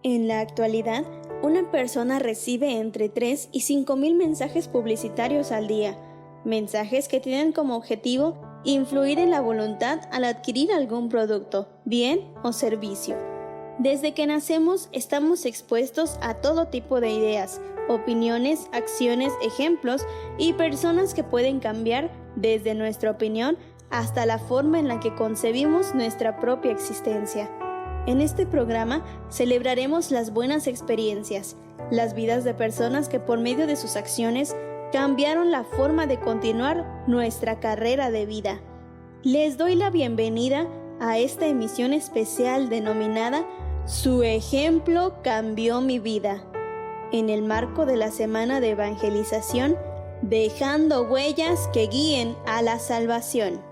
En la actualidad, una persona recibe entre 3 y 5,000 mensajes publicitarios al día, mensajes que tienen como objetivo influir en la voluntad al adquirir algún producto, bien o servicio. Desde que nacemos estamos expuestos a todo tipo de ideas, opiniones, acciones, ejemplos y personas que pueden cambiar desde nuestra opinión hasta la forma en la que concebimos nuestra propia existencia. En este programa celebraremos las buenas experiencias, las vidas de personas que por medio de sus acciones cambiaron la forma de continuar nuestra carrera de vida. Les doy la bienvenida a esta emisión especial denominada Su ejemplo cambió mi vida, en el marco de la Semana de Evangelización, dejando huellas que guíen a la salvación.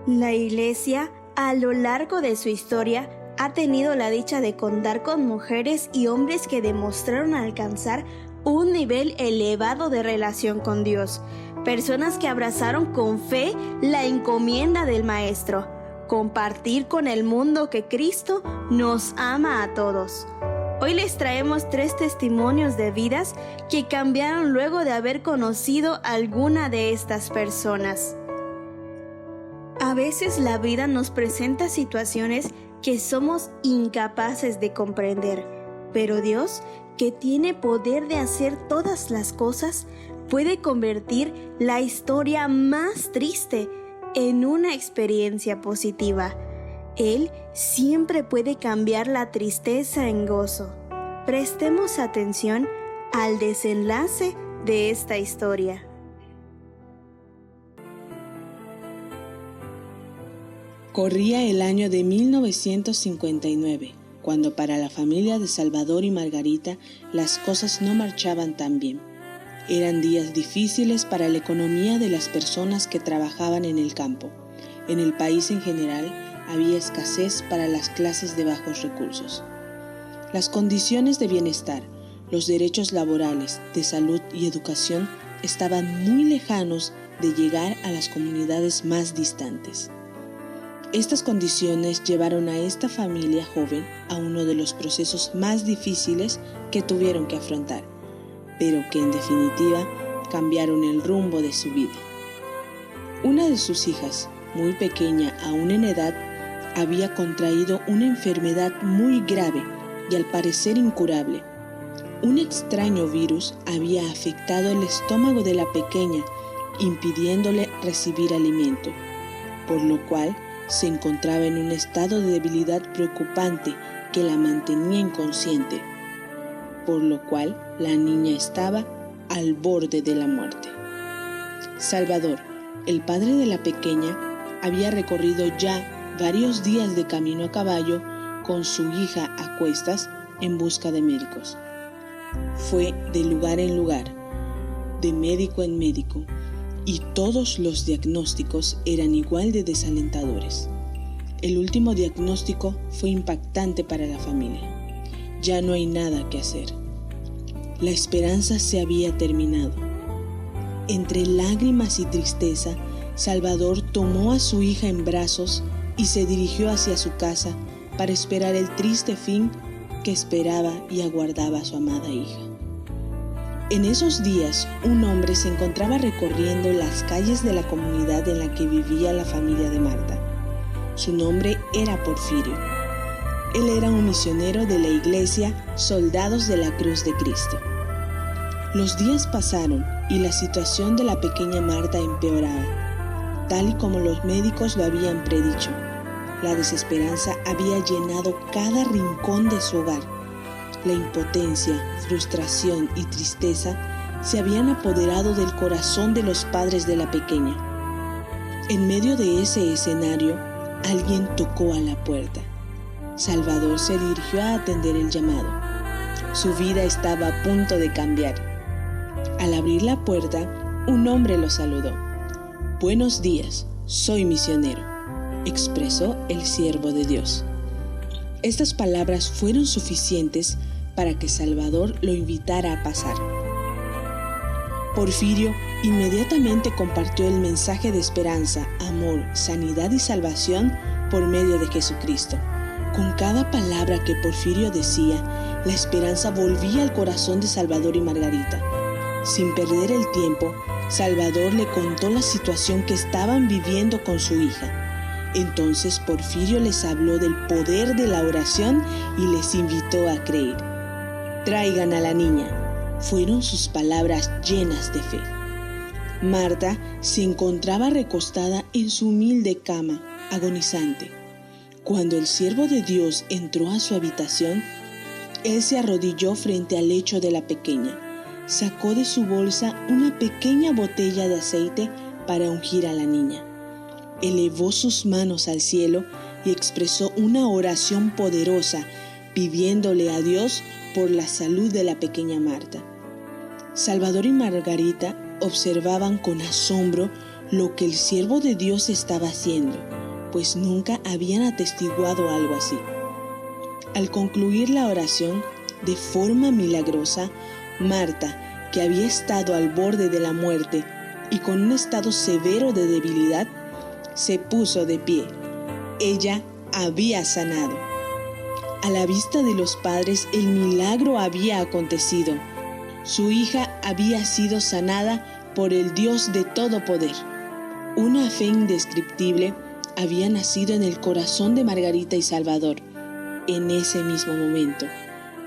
La Iglesia, a lo largo de su historia, ha tenido la dicha de contar con mujeres y hombres que demostraron alcanzar un nivel elevado de relación con Dios, personas que abrazaron con fe la encomienda del Maestro, compartir con el mundo que Cristo nos ama a todos. Hoy les traemos 3 testimonios de vidas que cambiaron luego de haber conocido a alguna de estas personas. A veces la vida nos presenta situaciones que somos incapaces de comprender, pero Dios, que tiene poder de hacer todas las cosas, puede convertir la historia más triste en una experiencia positiva. Él siempre puede cambiar la tristeza en gozo. Prestemos atención al desenlace de esta historia. Corría el año de 1959, cuando para la familia de Salvador y Margarita las cosas no marchaban tan bien. Eran días difíciles para la economía de las personas que trabajaban en el campo. En el país en general había escasez para las clases de bajos recursos. Las condiciones de bienestar, los derechos laborales, de salud y educación estaban muy lejanos de llegar a las comunidades más distantes. Estas condiciones llevaron a esta familia joven a uno de los procesos más difíciles que tuvieron que afrontar, pero que en definitiva cambiaron el rumbo de su vida. Una de sus hijas, muy pequeña aún en edad, había contraído una enfermedad muy grave y al parecer incurable. Un extraño virus había afectado el estómago de la pequeña, impidiéndole recibir alimento, por lo cual se encontraba en un estado de debilidad preocupante que la mantenía inconsciente, por lo cual la niña estaba al borde de la muerte. Salvador, el padre de la pequeña, había recorrido ya varios días de camino a caballo con su hija a cuestas en busca de médicos. Fue de lugar en lugar, de médico en médico, y todos los diagnósticos eran igual de desalentadores. El último diagnóstico fue impactante para la familia. Ya no hay nada que hacer. La esperanza se había terminado. Entre lágrimas y tristeza, Salvador tomó a su hija en brazos y se dirigió hacia su casa para esperar el triste fin que esperaba y aguardaba a su amada hija. En esos días, un hombre se encontraba recorriendo las calles de la comunidad en la que vivía la familia de Marta. Su nombre era Porfirio. Él era un misionero de la iglesia Soldados de la Cruz de Cristo. Los días pasaron y la situación de la pequeña Marta empeoraba, tal y como los médicos lo habían predicho. La desesperanza había llenado cada rincón de su hogar. La impotencia, frustración y tristeza se habían apoderado del corazón de los padres de la pequeña. En medio de ese escenario, alguien tocó a la puerta. Salvador se dirigió a atender el llamado. Su vida estaba a punto de cambiar. Al abrir la puerta, un hombre lo saludó. «Buenos días, soy misionero», expresó el siervo de Dios. Estas palabras fueron suficientes para que Salvador lo invitara a pasar. Porfirio inmediatamente compartió el mensaje de esperanza, amor, sanidad y salvación por medio de Jesucristo. Con cada palabra que Porfirio decía, la esperanza volvía al corazón de Salvador y Margarita. Sin perder el tiempo, Salvador le contó la situación que estaban viviendo con su hija. Entonces Porfirio les habló del poder de la oración y les invitó a creer. «Traigan a la niña», fueron sus palabras llenas de fe. Marta se encontraba recostada en su humilde cama, agonizante. Cuando el siervo de Dios entró a su habitación, él se arrodilló frente al lecho de la pequeña. Sacó de su bolsa una pequeña botella de aceite para ungir a la niña. Elevó sus manos al cielo y expresó una oración poderosa, pidiéndole a Dios por la salud de la pequeña Marta. Salvador y Margarita observaban con asombro lo que el siervo de Dios estaba haciendo, pues nunca habían atestiguado algo así. Al concluir la oración, de forma milagrosa, Marta, que había estado al borde de la muerte y con un estado severo de debilidad, se puso de pie. Ella había sanado. A la vista de los padres, el milagro había acontecido. Su hija había sido sanada por el Dios de todo poder. Una fe indescriptible había nacido en el corazón de Margarita y Salvador en ese mismo momento.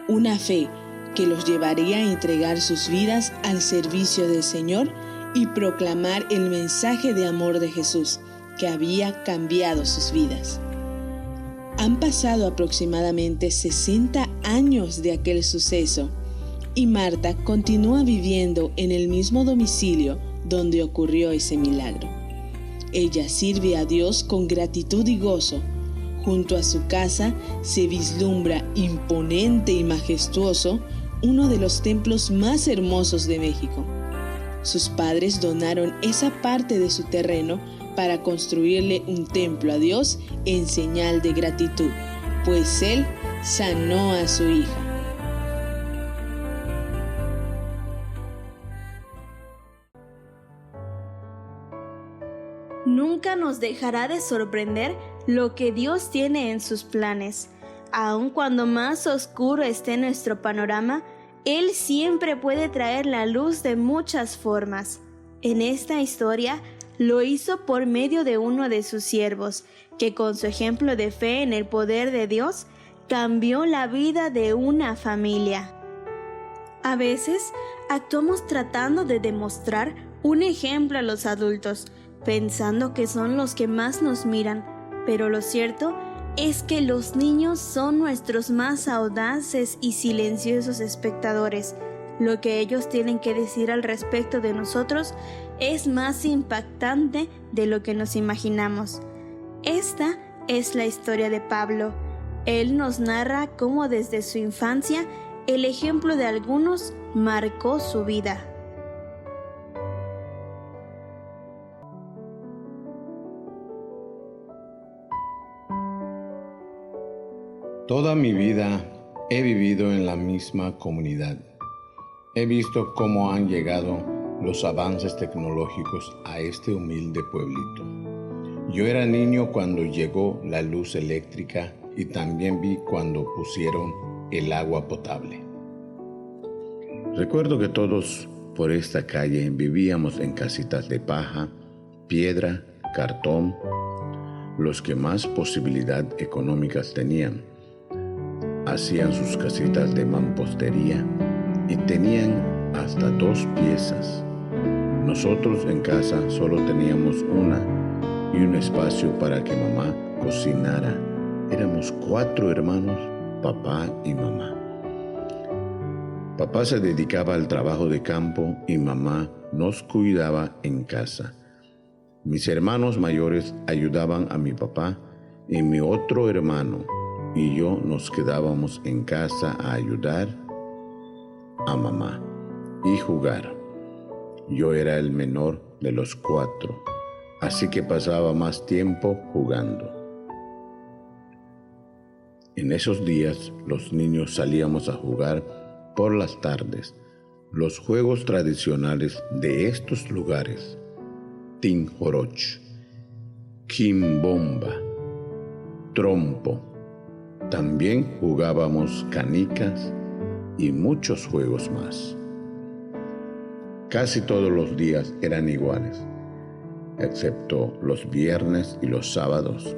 Una fe que los llevaría a entregar sus vidas al servicio del Señor y proclamar el mensaje de amor de Jesús, que había cambiado sus vidas. Han pasado aproximadamente 60 años de aquel suceso y Marta continúa viviendo en el mismo domicilio donde ocurrió ese milagro. Ella sirve a Dios con gratitud y gozo. Junto a su casa se vislumbra imponente y majestuoso uno de los templos más hermosos de México. Sus padres donaron esa parte de su terreno para construirle un templo a Dios en señal de gratitud, pues Él sanó a su hija. Nunca nos dejará de sorprender lo que Dios tiene en sus planes. Aun cuando más oscuro esté nuestro panorama, Él siempre puede traer la luz de muchas formas. En esta historia, lo hizo por medio de uno de sus siervos, que con su ejemplo de fe en el poder de Dios, cambió la vida de una familia. A veces, actuamos tratando de demostrar un ejemplo a los adultos, pensando que son los que más nos miran, pero lo cierto es que los niños son nuestros más audaces y silenciosos espectadores. Lo que ellos tienen que decir al respecto de nosotros es más impactante de lo que nos imaginamos. Esta es la historia de Pablo. Él nos narra cómo desde su infancia el ejemplo de algunos marcó su vida. Toda mi vida he vivido en la misma comunidad. He visto cómo han llegado los avances tecnológicos a este humilde pueblito. Yo era niño cuando llegó la luz eléctrica y también vi cuando pusieron el agua potable. Recuerdo que todos por esta calle vivíamos en casitas de paja, piedra, cartón, los que más posibilidad económicas tenían. Hacían sus casitas de mampostería y tenían hasta 2 piezas. Nosotros en casa solo teníamos una y un espacio para que mamá cocinara. Éramos 4 hermanos, papá y mamá. Papá se dedicaba al trabajo de campo y mamá nos cuidaba en casa. Mis hermanos mayores ayudaban a mi papá y mi otro hermano y yo nos quedábamos en casa a ayudar a mamá y jugar. Yo era el menor de los 4, así que pasaba más tiempo jugando. En esos días los niños salíamos a jugar por las tardes. Los juegos tradicionales de estos lugares, Tinjoroch, Quimbomba, trompo. También jugábamos canicas y muchos juegos más. Casi todos los días eran iguales, excepto los viernes y los sábados.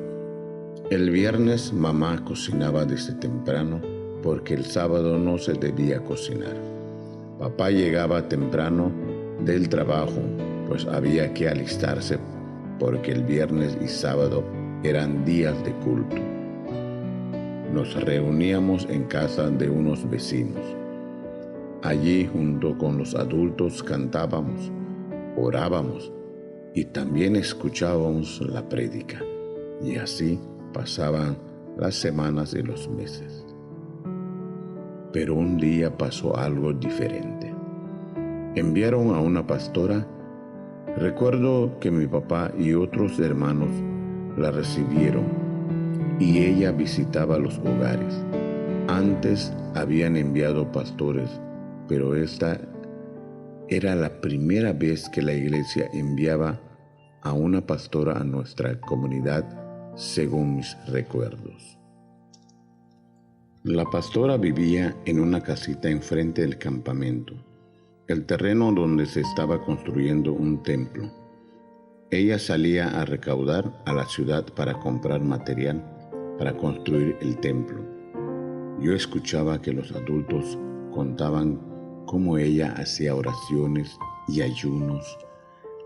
El viernes mamá cocinaba desde temprano porque el sábado no se debía cocinar. Papá llegaba temprano del trabajo, pues había que alistarse porque el viernes y sábado eran días de culto. Nos reuníamos en casa de unos vecinos. Allí, junto con los adultos, cantábamos, orábamos y también escuchábamos la prédica. Y así pasaban las semanas y los meses. Pero un día pasó algo diferente. Enviaron a una pastora. Recuerdo que mi papá y otros hermanos la recibieron y ella visitaba los hogares. Antes habían enviado pastores, pero esta era la primera vez que la iglesia enviaba a una pastora a nuestra comunidad, según mis recuerdos. La pastora vivía en una casita enfrente del campamento, el terreno donde se estaba construyendo un templo. Ella salía a recaudar a la ciudad para comprar material para construir el templo. Yo escuchaba que los adultos contaban cómo ella hacía oraciones y ayunos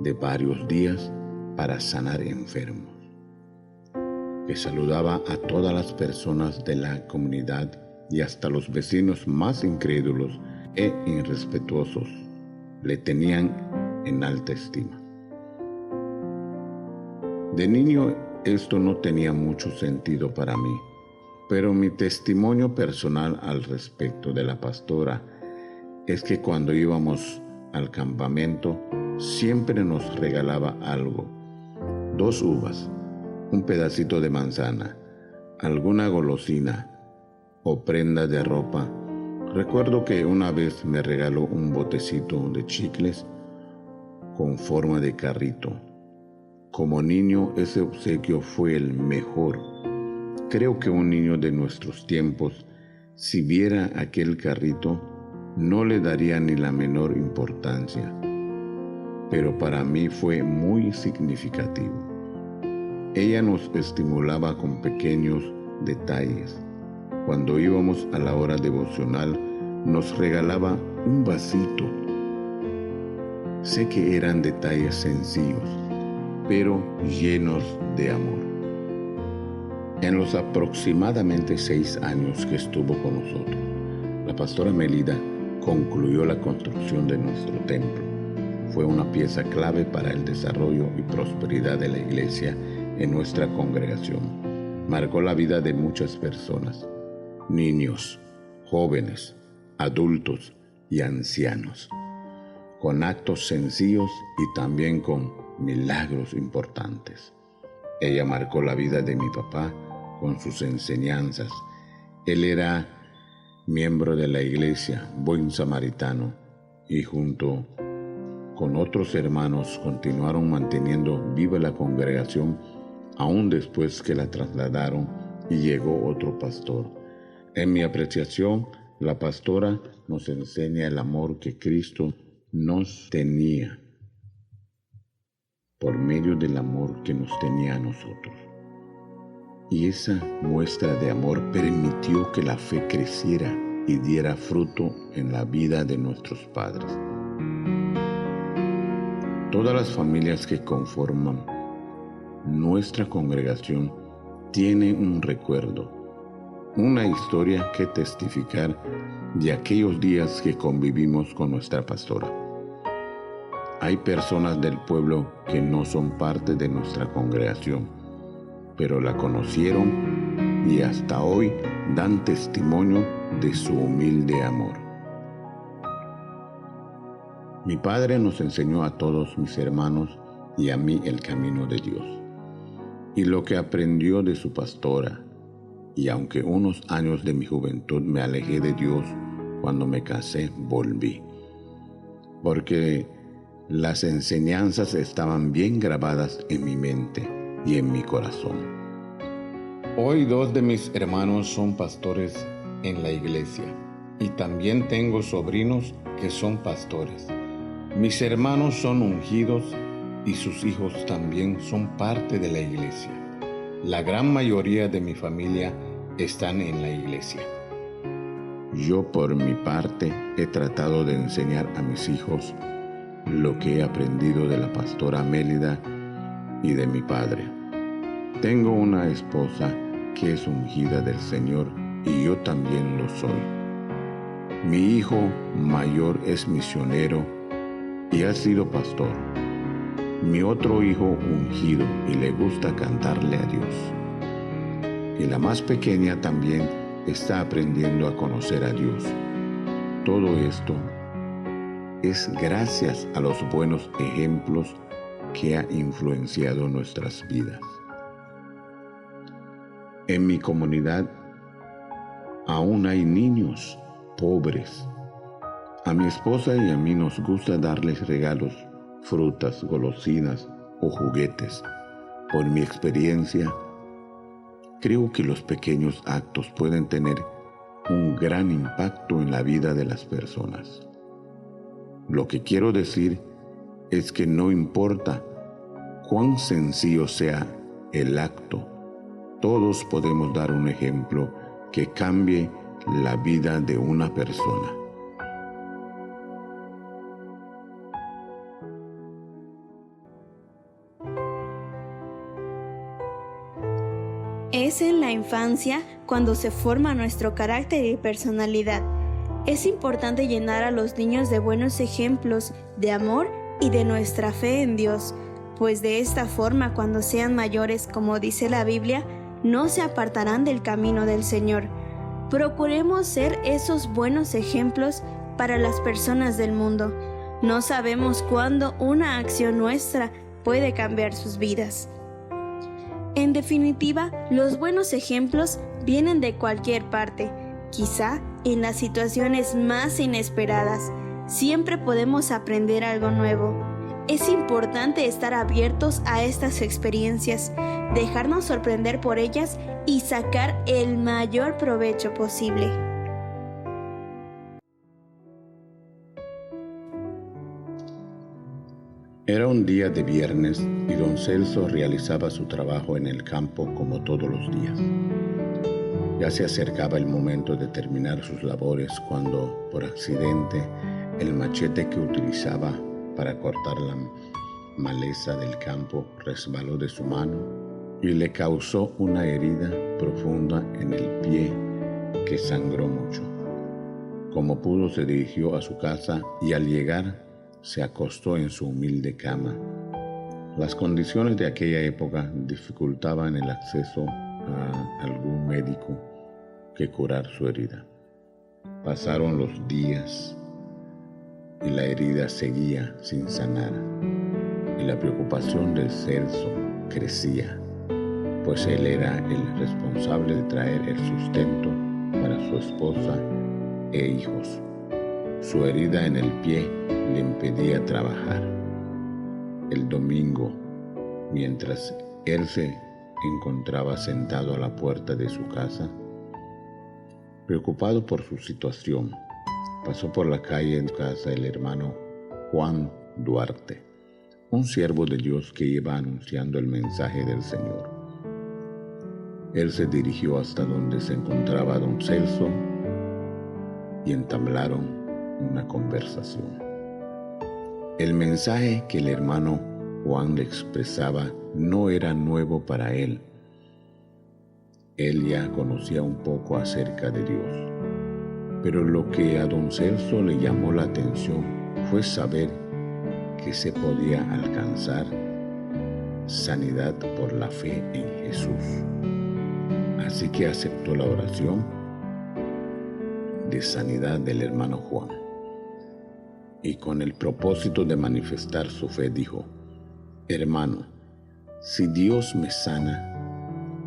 de varios días para sanar enfermos, que saludaba a todas las personas de la comunidad y hasta los vecinos más incrédulos e irrespetuosos le tenían en alta estima. De niño esto no tenía mucho sentido para mí, pero mi testimonio personal al respecto de la pastora es que cuando íbamos al campamento siempre nos regalaba algo: 2 uvas, un pedacito de manzana, alguna golosina o prenda de ropa. Recuerdo que una vez me regaló un botecito de chicles con forma de carrito. Como niño, ese obsequio fue el mejor. Creo que un niño de nuestros tiempos, si viera aquel carrito, no le daría ni la menor importancia. Pero para mí fue muy significativo. Ella nos estimulaba con pequeños detalles. Cuando íbamos a la hora devocional, nos regalaba un vasito. Sé que eran detalles sencillos, pero llenos de amor. En los aproximadamente 6 años que estuvo con nosotros, la pastora Melida concluyó la construcción de nuestro templo. Fue una pieza clave para el desarrollo y prosperidad de la iglesia en nuestra congregación. Marcó la vida de muchas personas, niños, jóvenes, adultos y ancianos, con actos sencillos y también con milagros importantes. Ella marcó la vida de mi papá con sus enseñanzas. Él era miembro de la iglesia Buen Samaritano y junto con otros hermanos continuaron manteniendo viva la congregación aún después que la trasladaron y llegó otro pastor. En mi apreciación, la pastora nos enseña el amor que Cristo nos tenía por medio del amor que nos tenía a nosotros. Y esa muestra de amor permitió que la fe creciera y diera fruto en la vida de nuestros padres. Todas las familias que conforman nuestra congregación tienen un recuerdo, una historia que testificar de aquellos días que convivimos con nuestra pastora. Hay personas del pueblo que no son parte de nuestra congregación, pero la conocieron y hasta hoy dan testimonio de su humilde amor. Mi padre nos enseñó a todos mis hermanos y a mí el camino de Dios y lo que aprendió de su pastora. Y aunque unos años de mi juventud me alejé de Dios, cuando me casé volví. porque las enseñanzas estaban bien grabadas en mi mente y en mi corazón. Hoy 2 de mis hermanos son pastores en la iglesia y también tengo sobrinos que son pastores. Mis hermanos son ungidos y sus hijos también son parte de la iglesia. La gran mayoría de mi familia están en la iglesia. Yo, por mi parte, he tratado de enseñar a mis hijos lo que he aprendido de la pastora Mélida y de mi padre. Tengo una esposa que es ungida del Señor y yo también lo soy. Mi hijo mayor es misionero y ha sido pastor. Mi otro hijo ungido y le gusta cantarle a Dios. Y la más pequeña también está aprendiendo a conocer a Dios. Todo esto es gracias a los buenos ejemplos que ha influenciado nuestras vidas. En mi comunidad aún hay niños pobres. A mi esposa y a mí nos gusta darles regalos, frutas, golosinas o juguetes. Por mi experiencia, creo que los pequeños actos pueden tener un gran impacto en la vida de las personas. Lo que quiero decir es que no importa cuán sencillo sea el acto, todos podemos dar un ejemplo que cambie la vida de una persona. Es en la infancia cuando se forma nuestro carácter y personalidad. Es importante llenar a los niños de buenos ejemplos de amor y de nuestra fe en Dios, pues de esta forma, cuando sean mayores, como dice la Biblia, no se apartarán del camino del Señor. Procuremos ser esos buenos ejemplos para las personas del mundo. No sabemos cuándo una acción nuestra puede cambiar sus vidas. En definitiva, los buenos ejemplos vienen de cualquier parte, quizá en las situaciones más inesperadas. Siempre podemos aprender algo nuevo. Es importante estar abiertos a estas experiencias, dejarnos sorprender por ellas y sacar el mayor provecho posible. Era un día de viernes y don Celso realizaba su trabajo en el campo como todos los días. Ya se acercaba el momento de terminar sus labores cuando, por accidente, el machete que utilizaba para cortar la maleza del campo resbaló de su mano y le causó una herida profunda en el pie que sangró mucho. Como pudo, se dirigió a su casa y al llegar se acostó en su humilde cama. Las condiciones de aquella época dificultaban el acceso a algún médico que curar su herida. Pasaron los días y la herida seguía sin sanar, y la preocupación del Celso crecía, pues él era el responsable de traer el sustento para su esposa e hijos. Su herida en el pie le impedía trabajar. El domingo, mientras él se encontraba sentado a la puerta de su casa, preocupado por su situación, pasó por la calle en casa del hermano Juan Duarte, un siervo de Dios que iba anunciando el mensaje del Señor. Él se dirigió hasta donde se encontraba don Celso y entablaron una conversación. El mensaje que el hermano Juan le expresaba no era nuevo para él. Él ya conocía un poco acerca de Dios, pero lo que a don Celso le llamó la atención fue saber que se podía alcanzar sanidad por la fe en Jesús. Así que aceptó la oración de sanidad del hermano Juan. Y con el propósito de manifestar su fe dijo: hermano, si Dios me sana,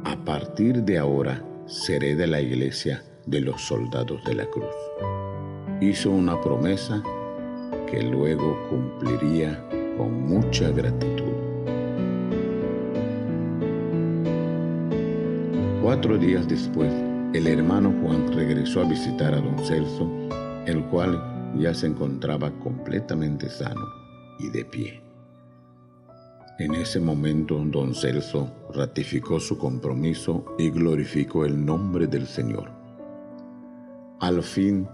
a partir de ahora seré de la iglesia de los soldados de la cruz. Hizo una promesa que que luego cumpliría con mucha gratitud. 4 días después, el hermano Juan regresó a visitar a don Celso, el cual ya se encontraba completamente sano y de pie. En ese momento, don Celso ratificó su compromiso y glorificó el nombre del Señor. Al fin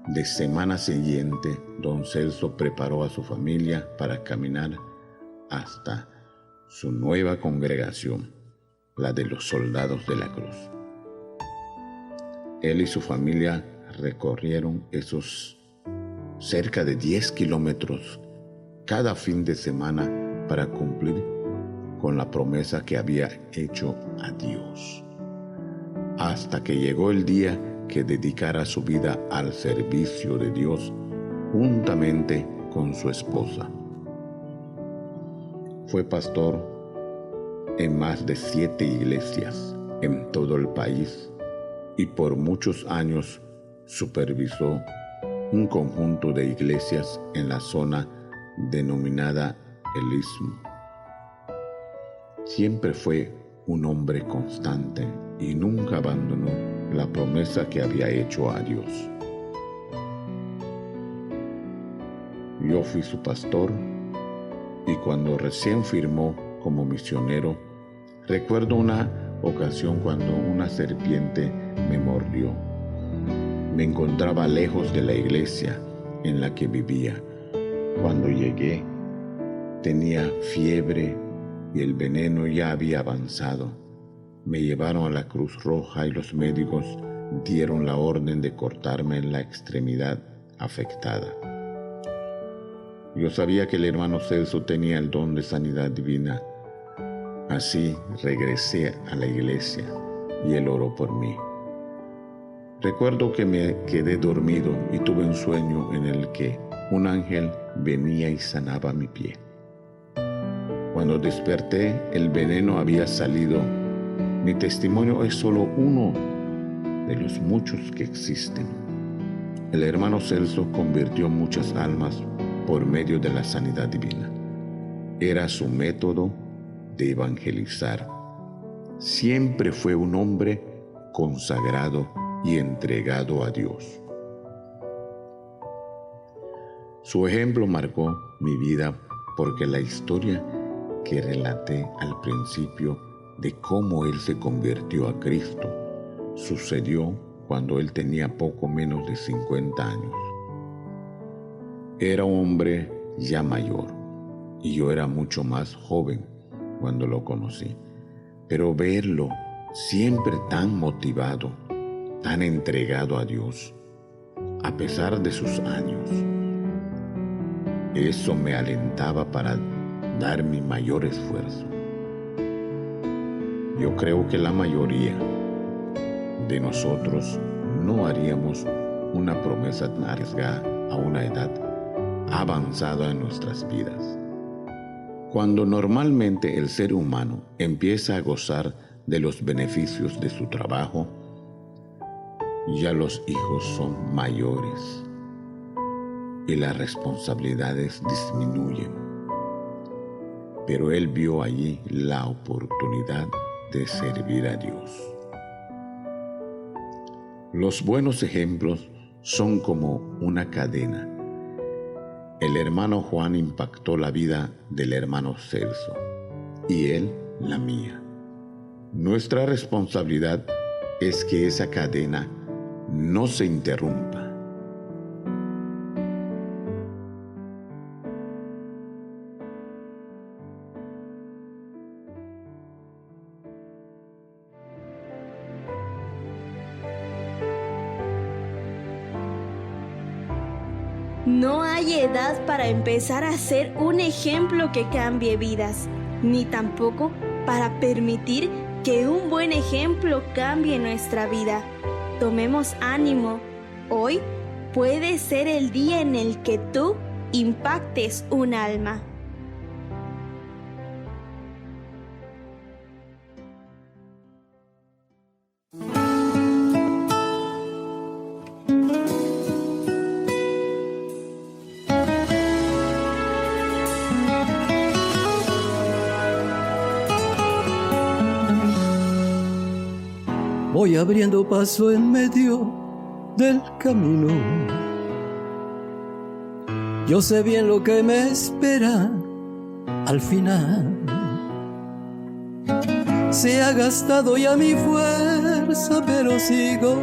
de semana siguiente, don Celso preparó a su familia para caminar hasta su nueva congregación, la de los Soldados de la Cruz. Él y su familia recorrieron esos cerca de 10 kilómetros cada fin de semana para cumplir con la promesa que había hecho a Dios, hasta que llegó el día que dedicara su vida al servicio de Dios juntamente con su esposa. Fue pastor en más de 7 iglesias en todo el país y por muchos años supervisó un conjunto de iglesias en la zona denominada el Istmo. Siempre fue un hombre constante y nunca abandonó la promesa que había hecho a Dios. Yo fui su pastor y cuando recién firmó como misionero, recuerdo una ocasión cuando una serpiente me mordió. Me encontraba lejos de la iglesia en la que vivía. Cuando llegué, tenía fiebre y el veneno ya había avanzado. Me llevaron a la Cruz Roja y los médicos dieron la orden de cortarme la extremidad afectada. Yo sabía que el hermano Celso tenía el don de sanidad divina. Así regresé a la iglesia y él oró por mí. Recuerdo que me quedé dormido y tuve un sueño en el que un ángel venía y sanaba mi pie. Cuando desperté, el veneno había salido. Mi testimonio es solo uno de los muchos que existen. El hermano Celso convirtió muchas almas por medio de la sanidad divina. Era su método de evangelizar. Siempre fue un hombre consagrado y entregado a Dios. Su ejemplo marcó mi vida porque la historia que relaté al principio de cómo él se convirtió a Cristo sucedió cuando él tenía poco menos de 50 años. Era un hombre ya mayor y yo era mucho más joven cuando lo conocí, pero verlo siempre tan motivado, tan entregado a Dios, a pesar de sus años, eso me alentaba para dar mi mayor esfuerzo. Yo creo que la mayoría de nosotros no haríamos una promesa tan arriesgada a una edad avanzada en nuestras vidas. Cuando normalmente el ser humano empieza a gozar de los beneficios de su trabajo, ya los hijos son mayores y las responsabilidades disminuyen. Pero él vio allí la oportunidad de servir a Dios. Los buenos ejemplos son como una cadena. El hermano Juan impactó la vida del hermano Celso y él la mía. Nuestra responsabilidad es que esa cadena no se interrumpa. No hay edad para empezar a ser un ejemplo que cambie vidas, ni tampoco para permitir que un buen ejemplo cambie nuestra vida. Tomemos ánimo. Hoy puede ser el día en el que tú impactes un alma. voy abriendo paso en medio del camino. Yo sé bien lo que me espera al final. Se ha gastado ya mi fuerza, pero sigo.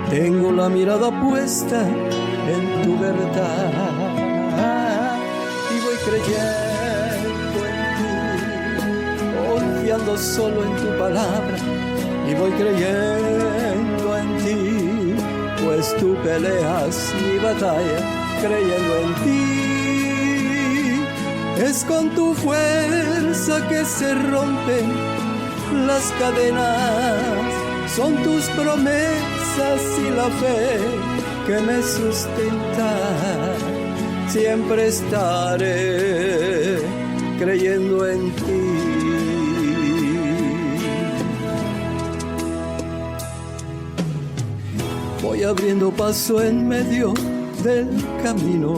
Tengo la mirada puesta en tu verdad y voy creyendo en ti, confiando solo en tu palabra. Y voy creyendo en ti, pues tú peleas mi batalla, creyendo en ti. Es con tu fuerza que se rompen las cadenas, son tus promesas y la fe que me sustenta. Siempre estaré creyendo en ti. Voy abriendo paso en medio del camino.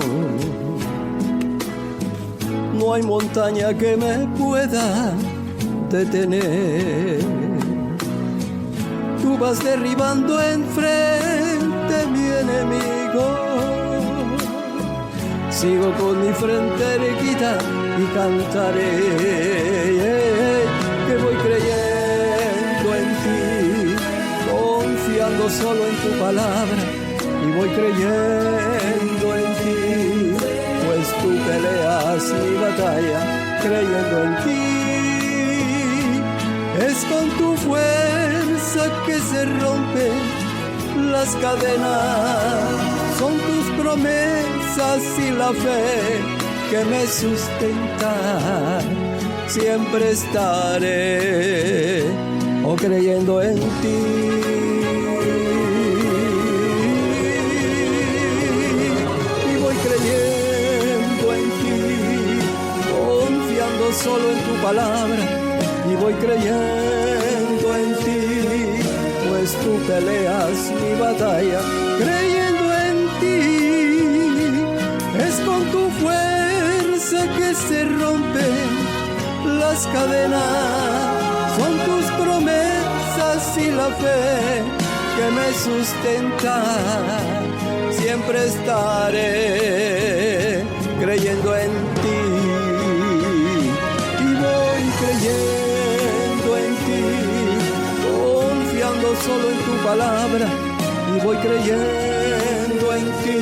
No hay montaña que me pueda detener. Tú vas derribando enfrente mi enemigo. Sigo con mi frente erguida y cantaré que voy creyendo en ti, confiando solo en tu palabra. Y voy creyendo en ti, pues tú peleas mi batalla, creyendo en ti. Es con tu fuerza que se rompen las cadenas, son tus promesas y la fe que me sustenta. Siempre estaré creyendo en ti. Y voy creyendo en ti, confiando solo en tu palabra. Y voy creyendo en ti, pues tú peleas mi batalla, creyendo en ti. Es con tu fuerza que se rompen las cadenas, son tus promesas y la fe que me sustenta. Siempre estaré creyendo en ti. Y voy creyendo en ti, confiando solo en tu palabra. Y voy creyendo en ti,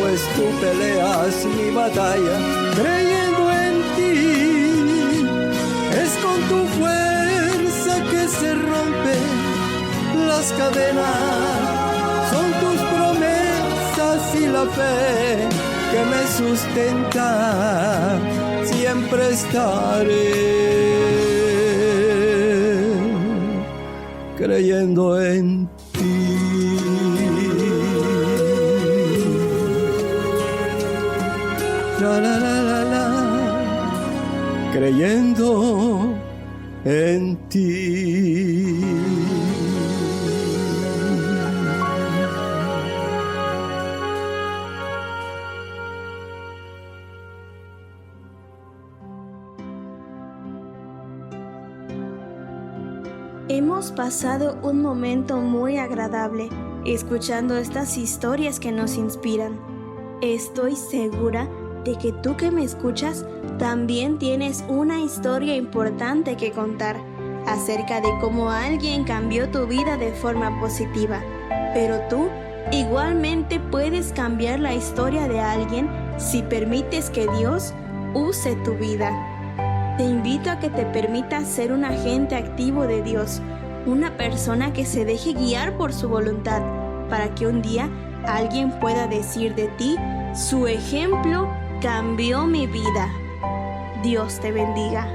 pues tú peleas mi batalla, creyendo en ti. Es con tu fuerza que se rompen las cadenas, son tus promesas y la fe que me sustenta. Siempre estaré creyendo en ti. La, la, la, la, la, creyendo en ti. Hemos pasado un momento muy agradable escuchando estas historias que nos inspiran. Estoy segura de que tú que me escuchas también tienes una historia importante que contar acerca de cómo alguien cambió tu vida de forma positiva. Pero tú igualmente puedes cambiar la historia de alguien si permites que Dios use tu vida. Te invito a que te permitas ser un agente activo de Dios, una persona que se deje guiar por su voluntad, para que un día alguien pueda decir de ti: su ejemplo cambió mi vida. Dios te bendiga.